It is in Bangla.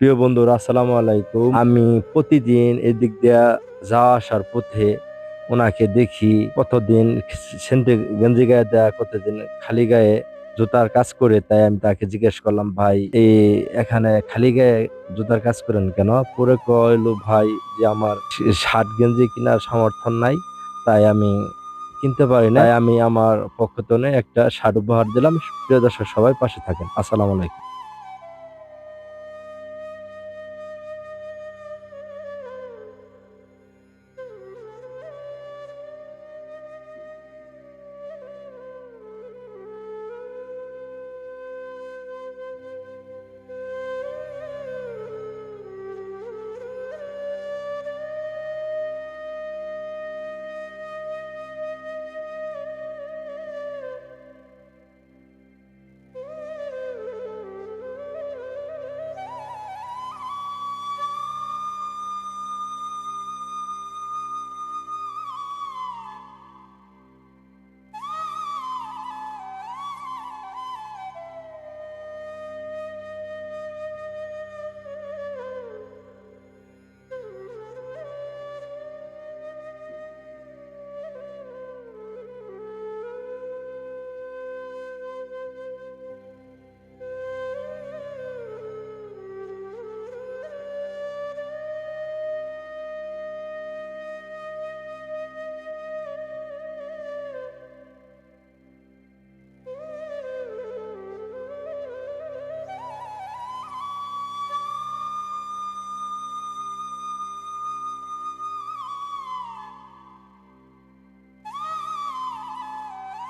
প্রিয় বন্ধুরা, আসসালামু আলাইকুম। আমি প্রতিদিন এদিক দিয়া যাওয়া আসার পথে ওনাকে দেখি। কতদিন সেন্টে গেঞ্জি গায়ে দেয়া, কতদিন খালি গায়ে জুতার কাজ করে। তাই আমি তাকে জিজ্ঞেস করলাম, ভাই এখানে খালি গায়ে জুতার কাজ করেন কেন? পরে কইলো, ভাই যে আমার শার্ট গেঞ্জি কেনার সামর্থ্য নাই, তাই আমি কিনতে পারি না। তাই আমি আমার পক্ষ থেকে একটা শার্ট উপহার দিলাম। প্রিয় দর্শক, সবাই পাশে থাকেন। আসসালামু আলাইকুম।